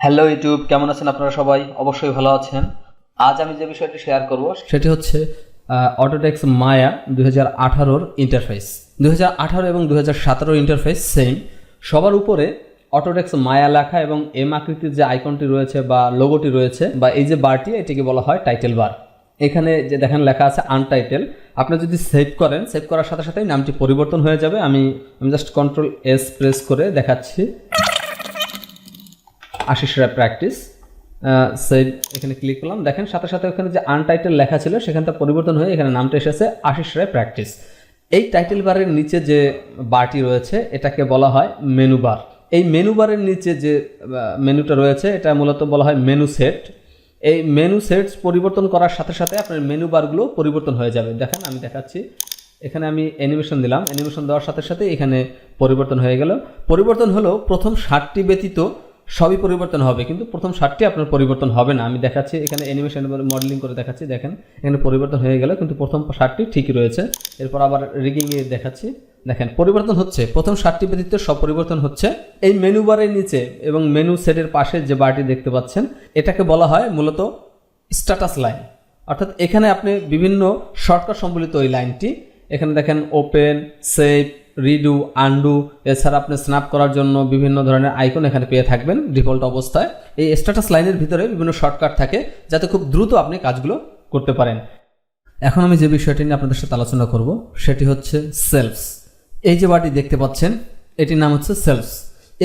Hello YouTube, কেমন আছেন আপনারা? সবাই অবশ্যই ভালো আছেন। আজ আমি যে বিষয়টি শেয়ার করব সেটি হচ্ছে অটোডেস্ক মায়া 2018-র ইন্টারফেস। 2018 এবং 2017 ইন্টারফেস সেম, সবার উপরে অটোডেস্ক মায়া লেখা এবং এম আকৃতির যে আইকনটি রয়েছে বা লোগোটি রয়েছে বা এই যে বারটি, এটিকে বলা হয় টাইটেল বার। এখানে যে দেখেন লেখা আছে আনটাইটেল, আপনি যদি সেভ করেন, সেভ করার সাথে সাথেই নামটি পরিবর্তন হয়ে যাবে। আমি জাস্ট Ctrl+S প্রেস করে দেখাচ্ছি। আশিস রায় প্র্যাকটিস সেভ, এখানে ক্লিক করলাম। দেখেন সাথে সাথে ওখানে যে আনটাইটেল লেখা ছিল সেখানটা পরিবর্তন হয়ে এখানে নামটা এসেছে আশিস রায় প্র্যাকটিস। এই টাইটেল বারের নিচে যে বারটি রয়েছে এটাকে বলা হয় মেনু বার। এই মেনু বারের নিচে যে মেনুটা রয়েছে এটা মূলত বলা হয় মেনু সেট। এই মেনু সেটস পরিবর্তন করার সাথে সাথে আপনার মেনু বারগুলো পরিবর্তন হয়ে যাবে। দেখেন আমি দেখাচ্ছি, এখানে আমি অ্যানিমেশন দিলাম, অ্যানিমেশন দেওয়ার সাথে সাথে এখানে পরিবর্তন হয়ে গেল। পরিবর্তন হলো প্রথম 7টি ব্যতীত সবই পরিবর্তন হবে, কিন্তু প্রথম 7টি আপনার পরিবর্তন হবে না। আমি দেখাচ্ছি এখানে অ্যানিমেশন মডেলিং করে দেখাচ্ছি। দেখেন এখানে পরিবর্তন হয়ে গেল, কিন্তু প্রথম 7টি ঠিকই রয়েছে। এরপর আবার রিগিংয়ে দেখাচ্ছি, দেখেন পরিবর্তন হচ্ছে, প্রথম 7টি ব্যতীত সব পরিবর্তন হচ্ছে। এই মেনু বারের নিচে এবং মেনু সেটের পাশে যে বারটি দেখতে পাচ্ছেন এটাকে বলা হয় মূলত স্ট্যাটাস লাইন। অর্থাৎ এখানে আপনি বিভিন্ন শর্টকাট সম্বলিত ওই লাইনটি, এখানে দেখেন ওপেন, সেভ, রিডু, আনডু, এছাড়া আপনি স্ন্যাপ করার জন্য বিভিন্ন ধরনের আইকন এখানে পেয়ে থাকবেন ডিফল্ট অবস্থায়। এই স্ট্যাটাস লাইনের ভিতরে বিভিন্ন শর্টকাট থাকে যাতে খুব দ্রুত আপনি কাজগুলো করতে পারেন। এখন আমি যে বিষয়টি নিয়ে আপনাদের সাথে আলোচনা করব সেটি হচ্ছে সেলফস। এই যে বারটি দেখতে পাচ্ছেন এটির নাম হচ্ছে সেলফস।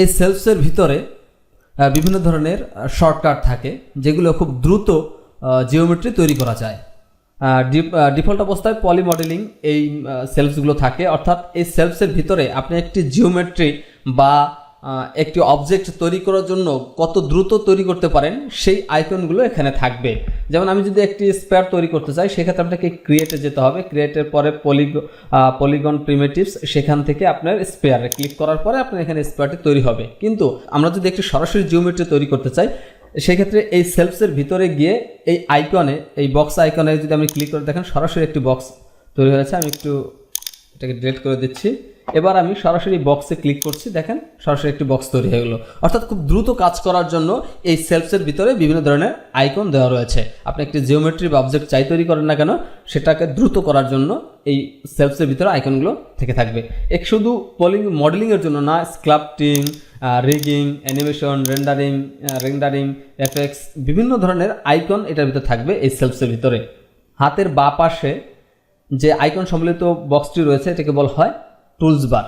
এই সেলফসের ভিতরে বিভিন্ন ধরনের শর্টকাট থাকে যেগুলো খুব দ্রুত জিওমেট্রি তৈরি করা যায়। ডিফল্ট অবস্থায় পলি মডেলিং এই সেলফসগুলো থাকে, অর্থাৎ এই সেলফসের ভিতরে আপনি একটি জিওমেট্রি বা একটি অবজেক্ট তৈরি করার জন্য কত দ্রুত তৈরি করতে পারেন সেই আইকনগুলো এখানে থাকবে। যেমন আমি যদি একটি স্পেয়ার তৈরি করতে চাই সেক্ষেত্রে আপনাকে ক্রিয়েটে যেতে হবে, ক্রিয়েটের পরে পলিগন প্রিমিটিভস, সেখান থেকে আপনার স্পেয়ারে ক্লিক করার পরে আপনার এখানে স্পেয়ারটি তৈরি হবে। কিন্তু আমরা যদি একটি সরাসরি জিওমেট্রি তৈরি করতে চাই সেক্ষেত্রে এই সেলফসের ভিতরে গিয়ে এই আইকনে, এই বক্স আইকনে যদি আমি ক্লিক করে দেখেন সরাসরি একটি বক্স তৈরি হয়েছে। আমি একটু এটাকে ডিলিট করে দিচ্ছি। এবার আমি সরাসরি বক্সে ক্লিক করছি, দেখেন সরাসরি একটি বক্স তৈরি হয়ে গেলো। অর্থাৎ খুব দ্রুত কাজ করার জন্য এই সেলফসের ভিতরে বিভিন্ন ধরনের আইকন দেওয়া রয়েছে। আপনি একটি জিওমেট্রি বা অবজেক্ট চাই তৈরি করেন না কেন, সেটাকে দ্রুত করার জন্য এই সেলফসের ভিতরে আইকনগুলো থেকে থাকবে। শুধু মডেলিংয়ের জন্য না, স্ক্লাপটিং, রিগিং, অ্যানিমেশন, রেন্ডারিং, এফেক্টস, বিভিন্ন ধরনের আইকন এটার ভিতরে থাকবে এই সেলফসের ভিতরে। হাতের বাঁ পাশে যে আইকন সম্বলিত বক্সটি রয়েছে এটাকে বলা হয় টুলস বার।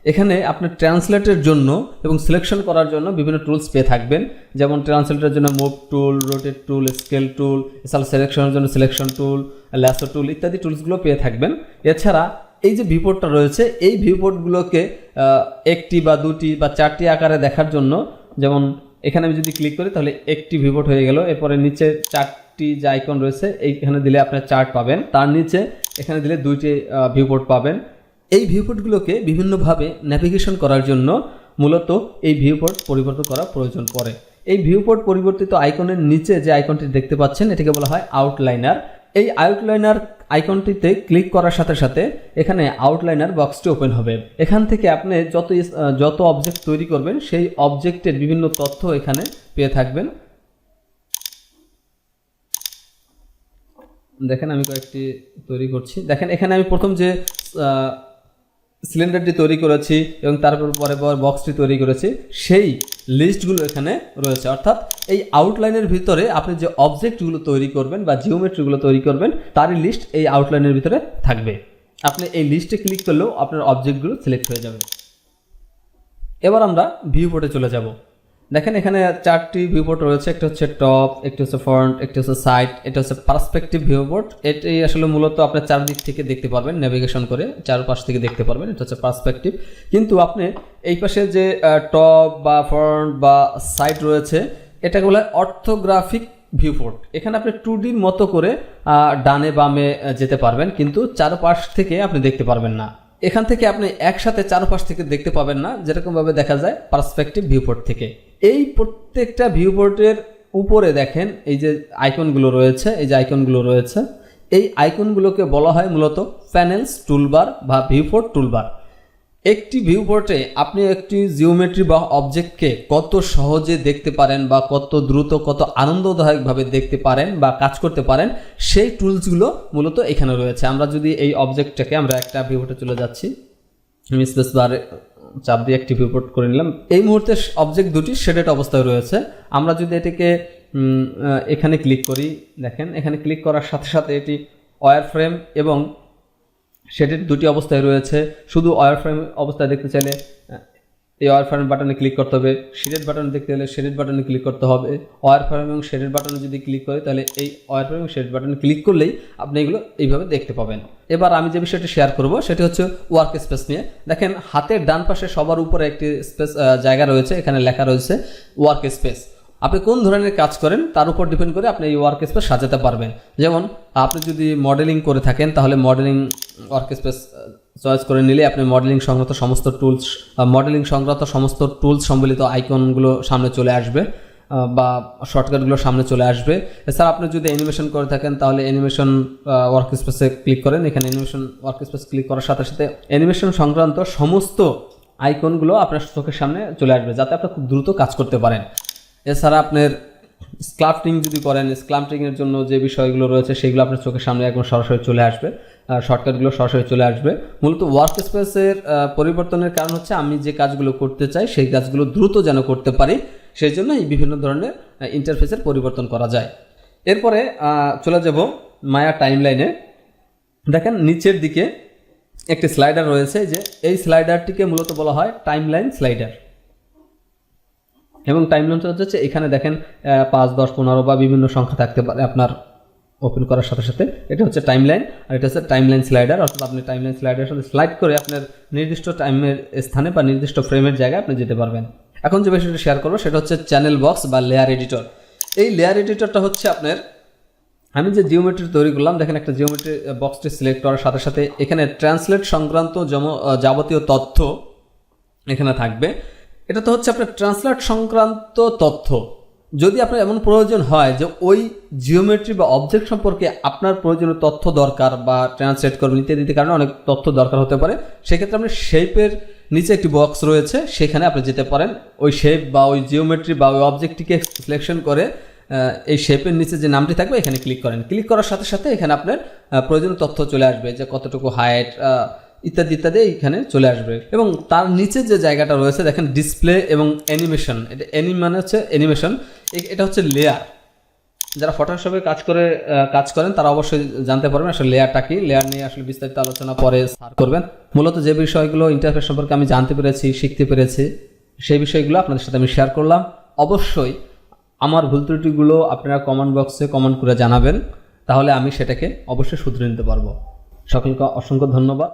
এখানে আপনি ট্রান্সলেটের জন্য এবং সিলেকশন করার জন্য বিভিন্ন টুলস পেয়ে থাকবেন। যেমন ট্রান্সলেটের জন্য move tool, rotate tool, scale tool, এছাড়া সিলেকশনের জন্য সিলেকশন টুল, ল্যাসো টুল ইত্যাদি টুলসগুলো পেয়ে থাকবেন। এছাড়া এই যে ভিউপোর্টটা রয়েছে এই ভিউপোর্টগুলোকে একটি বা দুটি বা চারটি আকারে দেখার জন্য, যেমন এখানে আমি যদি ক্লিক করি তাহলে একটি ভিউপোর্ট হয়ে গেল। এরপরে নিচে চারটি যে আইকন রয়েছে এইখানে দিলে আপনার চার্ট পাবেন, তার নিচে এখানে দিলে দুইটি ভিউপোর্ট পাবেন। এই ভিউপোর্টগুলোকে বিভিন্নভাবে ন্যাভিগেশন করার জন্য মূলত এই ভিউপোর্ট পরিবর্তন করা প্রয়োজন পড়ে। এই ভিউপোর্ট পরিবর্তিত আইকনের নিচে যে আইকনটি দেখতে পাচ্ছেন এটাকে বলা হয় আউটলাইনার। এই আউটলাইনার আইকনটিতে ক্লিক করার সাথে সাথে এখানে আউটলাইনার বক্সটি ওপেন হবে। এখান থেকে আপনি যত অবজেক্ট তৈরি করবেন সেই অবজেক্টের বিভিন্ন তথ্য এখানে পেয়ে থাকবেন। দেখেন আমি কয়েকটি তৈরি করছি। দেখেন এখানে আমি প্রথম যে সিলিন্ডারটি তৈরি করেছি এবং তারপর পরে বক্সটি তৈরি করেছি সেই লিস্টগুলো এখানে রয়েছে। অর্থাৎ এই আউটলাইনের ভিতরে আপনি যে অবজেক্টগুলো তৈরি করবেন বা জিওমেট্রিগুলো তৈরি করবেন তারই লিস্ট এই আউটলাইনের ভিতরে থাকবে। আপনি এই লিস্টে ক্লিক করলেও আপনার অবজেক্টগুলো সিলেক্ট হয়ে যাবে। এবার আমরা ভিউপোর্টে চলে যাব। দেখেন এখানে চারটি ভিউপোর্ট রয়েছে, একটা হচ্ছে টপ, একটা হচ্ছে ফ্রন্ট, একটা হচ্ছে সাইড, এটা হচ্ছে পার্সপেক্টিভ ভিউপোর্ট। এটি আসলে মূলত আপনার চারদিক থেকে দেখতে পারবেন, নেভিগেশন করে চারপাশ থেকে দেখতে পারবেন, এটা হচ্ছে পার্সপেক্টিভ। কিন্তু আপনি এই পাশে যে টপ বা ফ্রন্ট বা সাইড রয়েছে এটাকে বলা হয় অর্থোগ্রাফিক ভিউপোর্ট। এখানে আপনি 2Dর মতো করে ডানে বামে যেতে পারবেন, কিন্তু চারপাশ থেকে আপনি দেখতে পারবেন না। এখান থেকে আপনি একসাথে চারপাশ থেকে দেখতে পাবেন না, যেরকমভাবে দেখা যায় পার্সপেক্টিভ ভিউপোর্ট থেকে। এই প্রত্যেকটা ভিউপোর্টের উপরে দেখেন এই যে আইকনগুলো রয়েছে, এই আইকনগুলোকে বলা হয় মূলত প্যানেলস টুলবার বা ভিউপোর্ট টুলবার। একটি ভিউপোর্টে আপনি একটি জিওমেট্রি বা অবজেক্টকে কত সহজে দেখতে পারেন বা কত দ্রুত কত আনন্দদায়কভাবে দেখতে পারেন বা কাজ করতে পারেন, সেই টুলসগুলো মূলত এখানে রয়েছে। আমরা যদি এই অবজেক্টটাকে, আমরা একটা ভিউপোর্টে চলে যাচ্ছি, আমি স্পেস বার চাপ দিয়ে একটি ভিউপোর্ট করে নিলাম। এই মুহূর্তে অবজেক্ট দুটি শেডেড অবস্থায় রয়েছে। আমরা যদি এটিকে এখানে ক্লিক করি, দেখেন এখানে ক্লিক করার সাথে সাথে এটি ওয়্যার ফ্রেম এবং শেডেড দুটি অবস্থায় রয়েছে। শুধু ওয়্যার ফ্রেম অবস্থায় দেখতে চাইলে এই ওয়্যার ফ্রেম বাটনে ক্লিক করতে হবে, শেডেড বাটনে দেখতে হলে শেডেড বাটনে ক্লিক করতে হবে। ওয়্যার ফ্রেম এবং শেডেড বাটনে যদি ক্লিক করি তাহলে এই ওয়্যার ফ্রেম এবং শেডেড বাটনে ক্লিক করলেই আপনি এগুলো এইভাবে দেখতে পাবেন। এবার আমি যে বিষয়টি শেয়ার করব সেটি হচ্ছে ওয়ার্ক স্পেস নিয়ে। দেখেন হাতের ডান পাশে সবার উপরে একটি স্পেস জায়গা রয়েছে, এখানে লেখা রয়েছে ওয়ার্ক স্পেস। আপনি কোন ধরনের কাজ করেন তার উপর ডিপেন্ড করে আপনি এই ওয়ার্ক স্পেস সাজাতে পারবেন। যেমন আপনি যদি মডেলিং করে থাকেন তাহলে মডেলিং ওয়ার্ক স্পেস চয়েস করে নিলে আপনি মডেলিং সংক্রান্ত সমস্ত টুলস সম্বলিত আইকনগুলো সামনে চলে আসবে বা শর্টকাটগুলো সামনে চলে আসবে। এছাড়া আপনি যদি অ্যানিমেশন করে থাকেন তাহলে অ্যানিমেশন ওয়ার্ক স্পেসে ক্লিক করেন। এখানে অ্যানিমেশন ওয়ার্ক স্পেস ক্লিক করার সাথে সাথে অ্যানিমেশন সংক্রান্ত সমস্ত আইকনগুলো আপনার চোখের সামনে চলে আসবে, যাতে আপনি খুব দ্রুত কাজ করতে পারেন। এছাড়া আপনার স্ক্লাপটিং যদি করেন, স্ক্লাপটিংয়ের জন্য যে বিষয়গুলো রয়েছে সেগুলো আপনার চোখের সামনে একদম সরাসরি চলে আসবে, শর্টকাটগুলো সরাসরি চলে আসবে। মূলত ওয়ার্ক স্পেসের পরিবর্তনের কারণ হচ্ছে আমি যে কাজগুলো করতে চাই সেই কাজগুলো দ্রুত যেন করতে পারি, সেই জন্য এই বিভিন্ন ধরনের ইন্টারফেসের পরিবর্তন করা যায়। এরপরে চলে যাব মায়া টাইমলাইনে। দেখেন নিচের দিকে একটি স্লাইডার রয়েছে, যে এই স্লাইডারটিকে মূলত বলা হয় টাইমলাইন স্লাইডার। এবং টাইমলাইনটা হচ্ছে এখানে দেখেন 5, 10, 15 বা বিভিন্ন সংখ্যা থাকতে পারে আপনার ওপেন করার সাথে সাথে। এটা হচ্ছে টাইমলাইন আর এটা হচ্ছে টাইমলাইন স্লাইডার। অর্থাৎ আপনি টাইমলাইন স্লাইডারের সাথে স্লাইড করে আপনার নির্দিষ্ট টাইমের স্থানে বা নির্দিষ্ট ফ্রেমের জায়গায় আপনি যেতে পারবেন। এখন যে বিষয়টা শেয়ার করবো সেটা হচ্ছে চ্যানেল বক্স বা লেয়ার এডিটর। এই লেয়ার এডিটরটা হচ্ছে আপনার, আমি যে জিওমেট্রি তৈরি করলাম, দেখেন একটা জিওমেট্রি বক্সটি সিলেক্ট করার সাথে সাথে এখানে ট্রান্সলেট সংক্রান্ত যাবতীয় তথ্য এখানে থাকবে। এটা তো হচ্ছে আপনার ট্রান্সলেট সংক্রান্ত তথ্য। যদি আপনার এমন প্রয়োজন হয় যে ওই জিওমেট্রি বা অবজেক্ট সম্পর্কে আপনার প্রয়োজনীয় তথ্য দরকার বা ট্রান্সলেট করবেন ইত্যাদির কারণে অনেক তথ্য দরকার হতে পারে, সেক্ষেত্রে আপনি শেপের নিচে একটি বক্স রয়েছে, সেখানে আপনি যেতে পারেন। ওই শেপ বা ওই জিওমেট্রি বা ওই অবজেক্টটিকে সিলেকশন করে এই শেপের নিচে যে নামটি থাকবে এখানে ক্লিক করেন। ক্লিক করার সাথে সাথে এখানে আপনার প্রয়োজনীয় তথ্য চলে আসবে, যে কতটুকু হাইট ইত্যাদি ইত্যাদি এইখানে চলে আসবে। এবং তার নিচে যে জায়গাটা রয়েছে দেখেন ডিসপ্লে এবং অ্যানিমেশন। এটা মানে হচ্ছে অ্যানিমেশন, এটা হচ্ছে লেয়ার। যারা ফটোশপে কাজ করেন তারা অবশ্যই জানতে পারবেন আসলে লেয়ারটা কি। লেয়ার নিয়ে আসলে বিস্তারিত আলোচনা পরে করবেন। মূলত যে বিষয়গুলো ইন্টারফেস সম্পর্কে আমি জানতে পেরেছি, শিখতে পেরেছি, সেই বিষয়গুলো আপনাদের সাথে আমি শেয়ার করলাম। অবশ্যই আমার ভুল ত্রুটিগুলো আপনারা কমেন্ট বক্সে কমেন্ট করে জানাবেন, তাহলে আমি সেটাকে অবশ্যই শুধরে নিতে পারবো। সকলকে অসংখ্য ধন্যবাদ।